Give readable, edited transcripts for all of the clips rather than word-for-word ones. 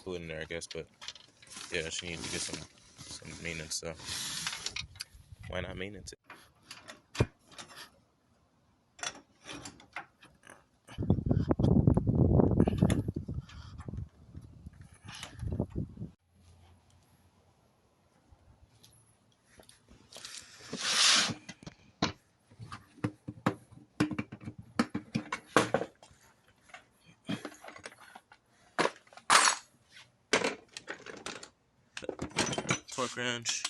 put in there, I guess. But yeah, she needs to get some maintenance. So why not maintenance it? Torque wrench.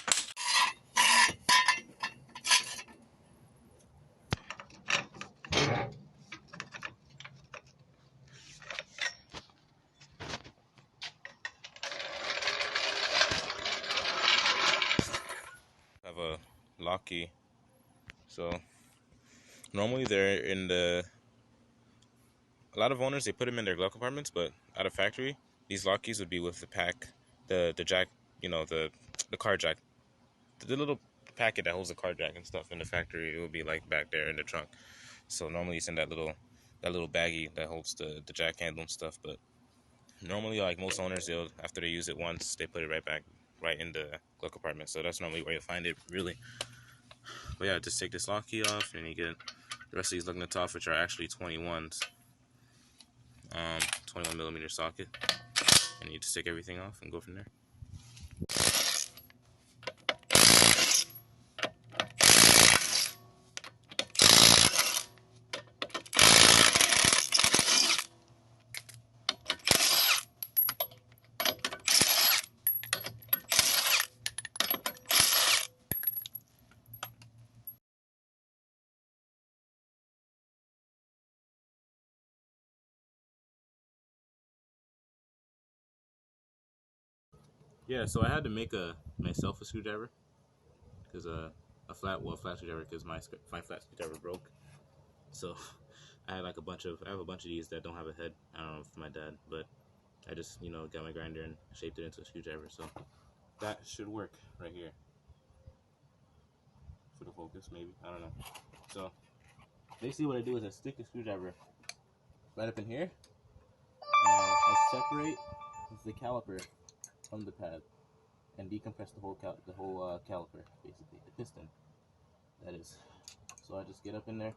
Have a lock key. So normally they're in a lot of owners, they put them in their glove compartments, but out of factory, these lock keys would be with the pack, the jack, the car jack, the little packet that holds the car jack and stuff in the factory. It would be like back there in the trunk. So normally it's in that little baggie that holds the jack handle and stuff. But normally, like most owners, they'll, after they use it once, they put it right back right in the glove compartment. So that's normally where you find it, really. But yeah, just take this lock key off, and you get the rest of these lug nuts off, which are actually 21s. 21 millimeter socket, and you just take everything off and go from there. Yeah, so I had to make myself a screwdriver because a flat screwdriver because my flat screwdriver broke. So I had like I have a bunch of these that don't have a head. I don't know if my dad, but I just got my grinder and shaped it into a screwdriver. So that should work right here for the focus, maybe, I don't know. So basically what I do is I stick the screwdriver right up in here, and I separate the caliper from the pad and decompress the whole caliper, basically the piston, that is. So I just get up in there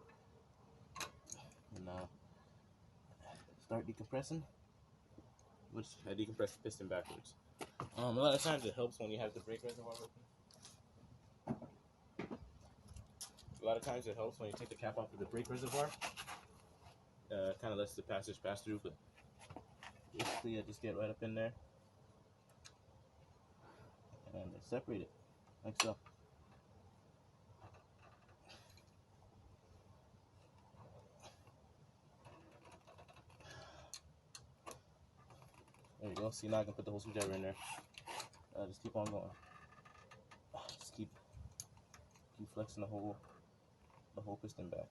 and start decompressing, which I decompress the piston backwards. A lot of times it helps when you have the brake reservoir open. A lot of times it helps when you take the cap off of the brake reservoir. Kind of lets the passage pass through, but basically I just get right up in there and I separate it like so. There you go. See, now I can put the whole screwdriver in there. Just keep on going. Just keep flexing the whole piston back.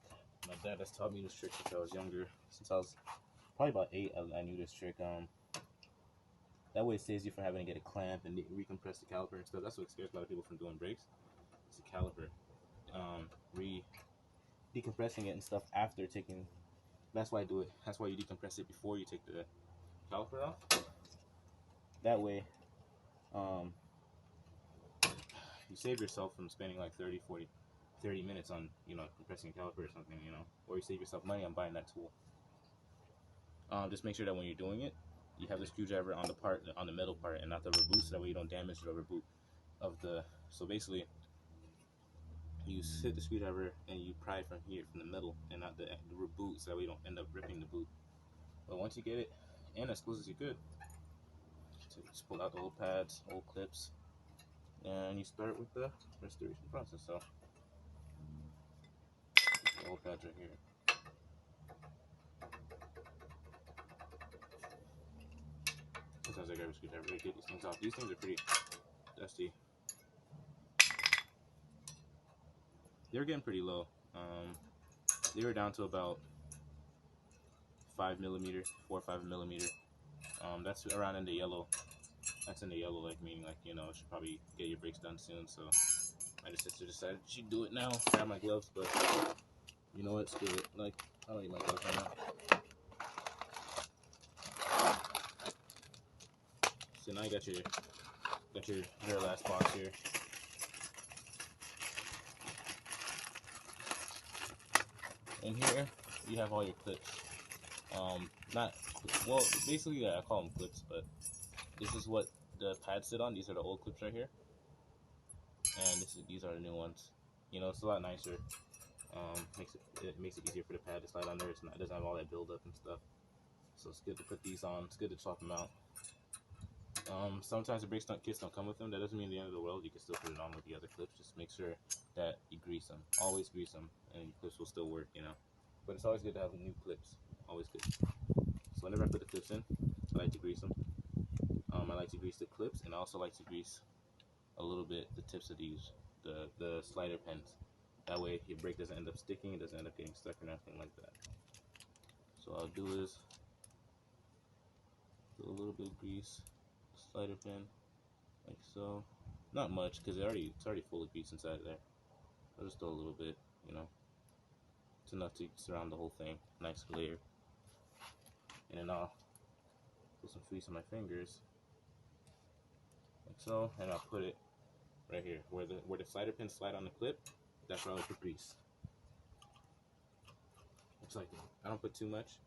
My dad has taught me this trick since I was younger. Since I was probably about 8, I knew this trick. That way it saves you from having to get a clamp and recompress the caliper and stuff. That's what scares a lot of people from doing brakes. It's the caliper. Decompressing it and stuff after taking. That's why I do it. That's why you decompress it before you take the caliper off. That way, you save yourself from spending like 30 minutes on compressing a caliper or something, or you save yourself money on buying that tool. Just make sure that when you're doing it, you have the screwdriver on the metal part and not the reboot, so that way you don't damage the reboot of the. So basically, you hit the screwdriver and you pry from here, from the middle, and not the reboot, so that way you don't end up ripping the boot. But once you get it in as close as you could, so you just pull out the old pads, old clips, and you start with the restoration process. So the old pads right here. Sometimes I grab a screwdriver to get these things off. These things are pretty dusty. They were getting pretty low. They were down to about 5 millimeter, 4 or 5 millimeter. That's around in the yellow. That's in the yellow, like meaning like should probably get your brakes done soon. So my sister decided she'd do it now. Grab my gloves, but you know what? Screw it. Like I don't need my gloves right now. So now you got your very last box here. In here, you have all your clips. Basically, yeah, I call them clips, but this is what the pads sit on. These are the old clips right here, and these are the new ones. You know, it's a lot nicer. It makes it easier for the pad to slide on there. It doesn't have all that buildup and stuff. So it's good to put these on. It's good to swap them out. Sometimes the brake kits don't come with them. That doesn't mean the end of the world. You can still put it on with the other clips. Just make sure that you grease them. Always grease them, and your clips will still work, you know. But it's always good to have new clips. Always good. So whenever I put the clips in, I like to grease them. I like to grease the clips, and I also like to grease a little bit the tips of these, the slider pens. That way your brake doesn't end up sticking. It doesn't end up getting stuck or anything like that. So what I'll do is do a little bit of grease, slider pen, like so. Not much, because it's already full of grease inside there. I'll just throw a little bit, you know. It's enough to surround the whole thing. Nice layer. And then I'll put some grease on my fingers, like so, and I'll put it right here where the slider pins slide on the clip. That's where I put grease. Looks like I don't put too much.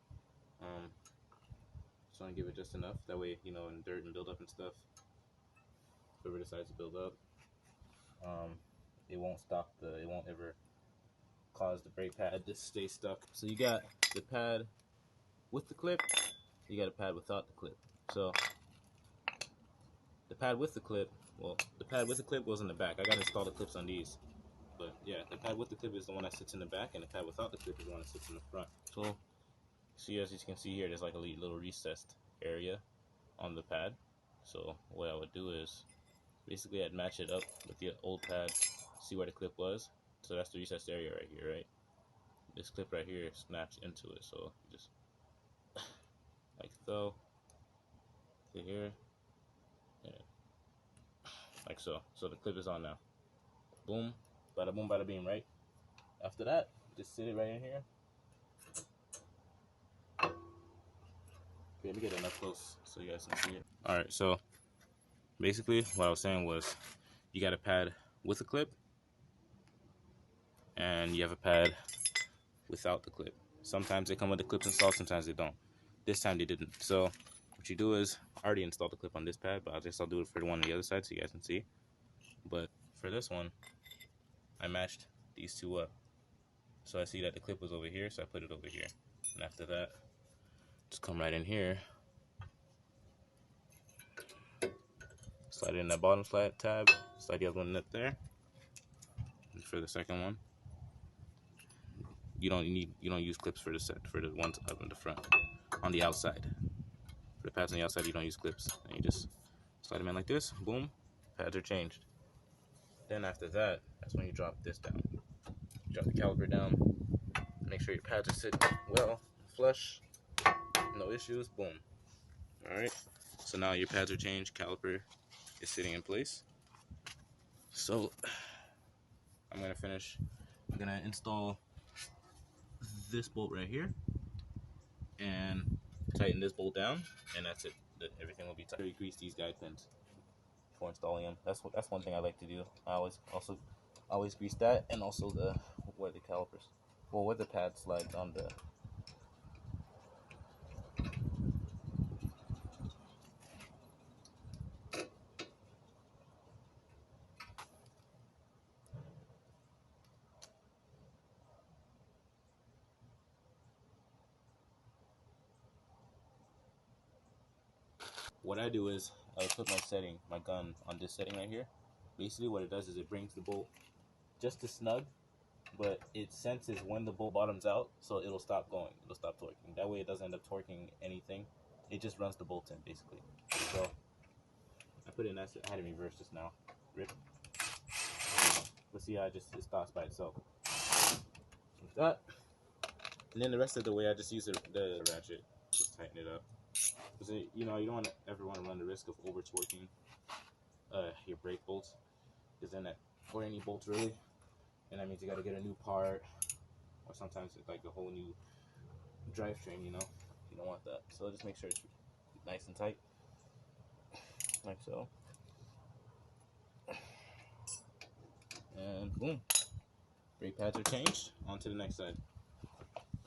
Just want to give it just enough. That way, you know, in dirt and build up and stuff, if it ever decides to build up, it won't ever cause the brake pad to stay stuck. So you got the pad with the clip, you got a pad without the clip. So the pad with the clip, goes in the back. I gotta install the clips on these. But yeah, the pad with the clip is the one that sits in the back, and the pad without the clip is the one that sits in the front. So see, as you can see here, there's like a little recessed area on the pad. So what I would do is basically I'd match it up with the old pad, see where the clip was. So that's the recessed area right here, right? This clip right here snaps into it, so just like so, to here, yeah, like so. So the clip is on now. Boom, bada boom, bada beam, right? After that, just sit it right in here. Okay, let me get it up close so you guys can see it. Alright, so basically what I was saying was you got a pad with a clip and you have a pad without the clip. Sometimes they come with the clips installed, sometimes they don't. This time they didn't. So what you do is, I already installed the clip on this pad, but I'll do it for the one on the other side so you guys can see. But for this one, I matched these two up. So I see that the clip was over here, so I put it over here. And after that, just come right in here, slide it in that bottom slide tab, slide the other one up there. And for the second one, you don't use clips for the ones up in the front. On the outside, for the pads on the outside, you don't use clips, and you just slide them in like this. Boom, pads are changed. Then after that, that's when you drop this down. Drop the caliper down. Make sure your pads are sitting well, flush, no issues. Boom. All right. So now your pads are changed. Caliper is sitting in place. So I'm gonna finish. I'm gonna install this bolt right here and tighten this bolt down, and that's it. Everything will be tight. You grease these guide pins before installing them. That's one thing I like to do. I always grease that, and also where the calipers, well, where the pad slides on the. What I do is I put my gun on this setting right here. Basically what it does is it brings the bolt just as snug, but it senses when the bolt bottoms out, so it'll stop going. It'll stop torquing. That way it doesn't end up torquing anything. It just runs the bolt in, basically. So I put it in that. I had it reversed just now. Rip. But see how it stops by itself. Like that. And then the rest of the way I just use the ratchet. Just tighten it up. Because you don't ever want to run the risk of over torquing your brake bolts. Because then or any bolts really. And that means you got to get a new part, or sometimes it's like a whole new drivetrain, you know. You don't want that. So just make sure it's nice and tight. like so. And boom, brake pads are changed. On to the next side.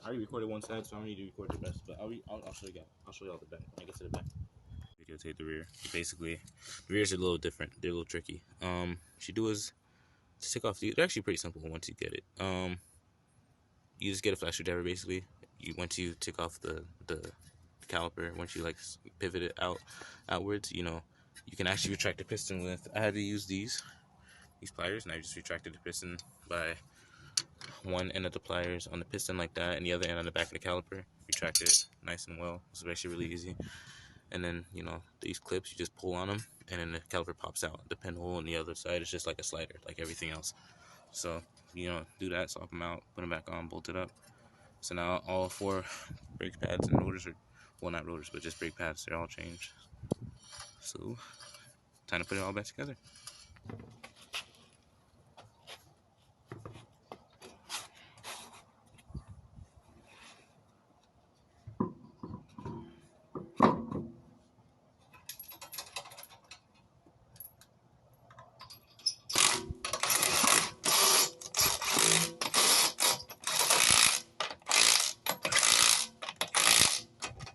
I already recorded one side, so I don't need to record the rest. But I'll show you guys. I'll show you all the back when I get to the back. Videotape the rear. Basically, the rears are a little different. They're a little tricky. What you do is to take off. They're actually pretty simple once you get it. You just get a flat screwdriver. Basically, once you take off the caliper, once you like pivot it outwards, you can actually retract the piston with. I had to use these pliers, and I just retracted the piston by one end of the pliers on the piston like that, and the other end on the back of the caliper. Retracted it nice and well. It's actually really easy. And then these clips, you just pull on them, and then the caliper pops out. The pinhole on the other side is just like a slider, like everything else. So do that, swap them out, put them back on, bolt it up. So now all 4 brake pads and rotors are, well, not rotors, but just brake pads, they're all changed. So time to put it all back together.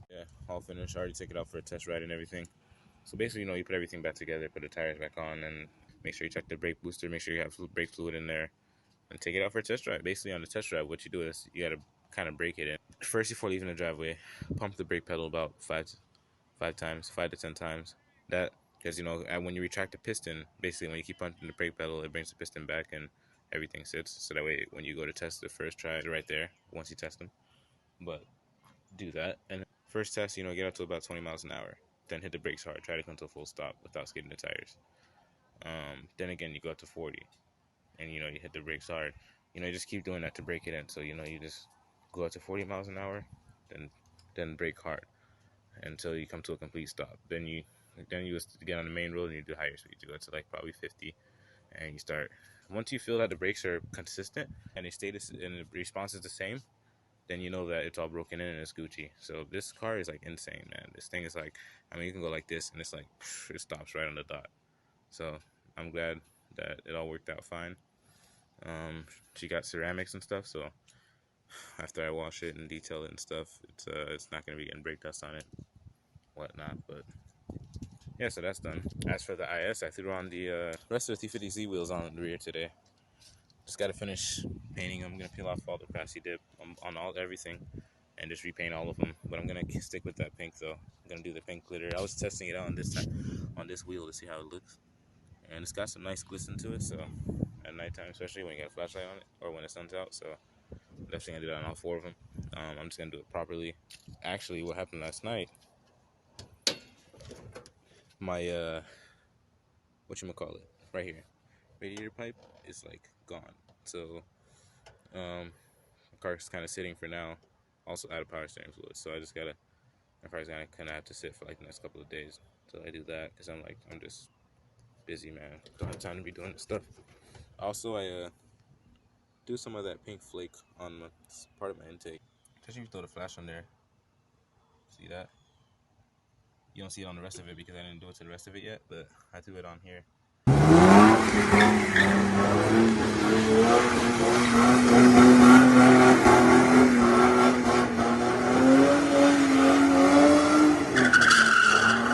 Yeah, all finished. I already took it out for a test ride and everything. So basically, you put everything back together, put the tires back on, and make sure you check the brake booster, make sure you have brake fluid in there, and take it out for a test drive. Basically, on the test drive, what you do is you got to kind of break it in. First, before leaving the driveway, pump the brake pedal about 5 to 10 times. That, because, when you retract the piston, basically, when you keep pumping the brake pedal, it brings the piston back and everything sits. So that way, when you go to test the first try, it's right there once you test them. But do that. And first test, get up to about 20 miles an hour. Then hit the brakes hard. Try to come to a full stop without skidding the tires. Then again, you go up to 40. And, you hit the brakes hard. You just keep doing that to break it in. So, you just go up to 40 miles an hour, then brake hard until you come to a complete stop. Then you get on the main road and you do higher speed. You go to like probably 50, and you start. Once you feel that the brakes are consistent and they stay and the response is the same, then you know that it's all broken in and it's Gucci. So this car is like insane, man. This thing is like, you can go like this and it's like, it stops right on the dot. So I'm glad that it all worked out fine. She got ceramics and stuff, so after I wash it and detail it and stuff, it's not gonna be getting brake dust on it, whatnot. But yeah, so that's done. As for the IS, I threw on the rest of the T50Z wheels on the rear today. Just gotta finish painting them. I'm gonna peel off all the craftsy dip on everything and just repaint all of them. But I'm gonna stick with that pink though. I'm gonna do the pink glitter. I was testing it out on this wheel to see how it looks, and it's got some nice glisten to it. So at nighttime, especially when you got a flashlight on it or when the sun's out. So definitely gonna do that on all 4 of them. I'm just gonna do it properly. Actually, what happened last night, my whatchamacallit, right here, radiator pipe is like gone. So my car's kind of sitting for now. Also out of power steering fluid, so I just gotta, my car's gonna kind of have to sit for like the next couple of days until I do that, because I'm just busy, man. Don't have time to be doing this stuff. Also, I do some of that pink flake on part of my intake. Especially if you throw the flash on there. See that? You don't see it on the rest of it because I didn't do it to the rest of it yet, but I threw it on here.